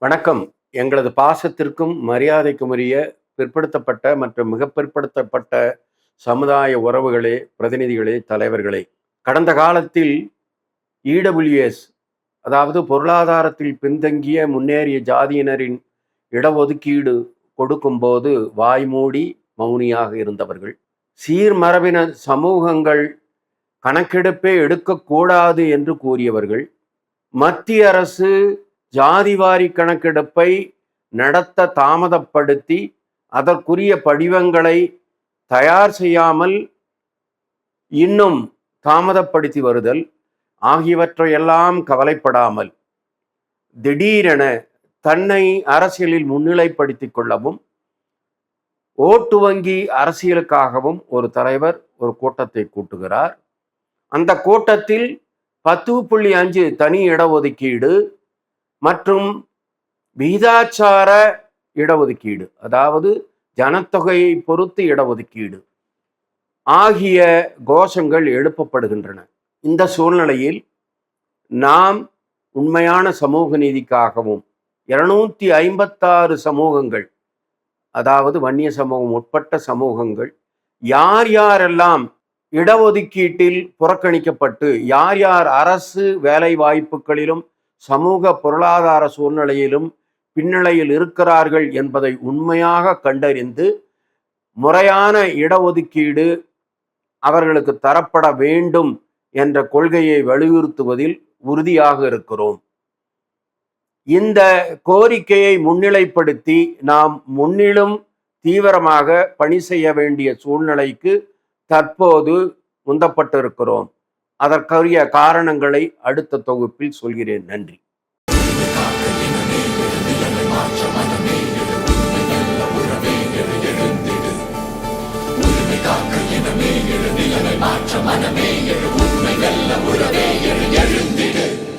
வணக்கம். எங்களது பாசத்திற்கும் மரியாதைக்குரிய பிற்படுத்தப்பட்ட மற்றும் மிக பிற்படுத்தப்பட்ட சமுதாய உறவுகளே, பிரதிநிதிகளே, தலைவர்களே, கடந்த காலத்தில் இடபிள்யூஎஸ், அதாவது பொருளாதாரத்தில் பின்தங்கிய முன்னேறிய ஜாதியினரின் இடஒதுக்கீடு கொடுக்கும்போது வாய்மூடி மௌனியாக இருந்தவர்கள், சீர்மரபின சமூகங்கள் கணக்கெடுப்பே எடுக்கக்கூடாது என்று கூறியவர்கள், மத்திய அரசு ஜாதிவாரி கணக்கெடுப்பை நடத்த தாமதப்படுத்தி அதற்குரிய படிவங்களை தயார் செய்யாமல் இன்னும் தாமதப்படுத்தி வருதல் ஆகியவற்றையெல்லாம் கவலைப்படாமல் திடீரென தன்னை அரசியலில் முன்னிலைப்படுத்திக் கொள்ளவும் ஓட்டு வங்கி அரசியலுக்காகவும் ஒரு தலைவர் ஒரு கூட்டத்தை கூட்டுகிறார். அந்த கூட்டத்தில் 10.5 தனி இடஒதுக்கீடு மற்றும் விகிதாச்சார இடஒதுக்கீடு, அதாவது ஜனத்தொகையை பொறுத்து இடஒதுக்கீடு ஆகிய கோஷங்கள் எழுப்பப்படுகின்றன. இந்த சூழ்நிலையில் நாம் உண்மையான சமூக நீதிக்காகவும் 256 சமூகங்கள், அதாவது வன்னிய சமூகம் உட்பட்ட சமூகங்கள், யார் யாரெல்லாம் இடஒதுக்கீட்டில் புறக்கணிக்கப்பட்டு யார் யார் அரசு வேலை வாய்ப்புகளிலும் சமூக பொருளாதார சூழ்நிலையிலும் பின்னணியில் இருக்கிறார்கள் என்பதை உண்மையாக கண்டறிந்து முறையான இடஒதுக்கீடு அவர்களுக்கு தரப்பட வேண்டும் என்ற கொள்கையை வலியுறுத்துவதில் உறுதியாக இருக்கிறோம். இந்த கோரிக்கையை முன்னிலைப்படுத்தி நாம் முன்னிலும் தீவிரமாக பணி செய்ய வேண்டிய சூழ்நிலைக்கு தற்போது உந்தப்பட்டிருக்கிறோம். அதற்குரிய காரணங்களை அடுத்த தொகுப்பில் சொல்கிறேன். நன்றி. மாற்ற மனமே எழு, உண்மை வெல்ல உறவே எழு.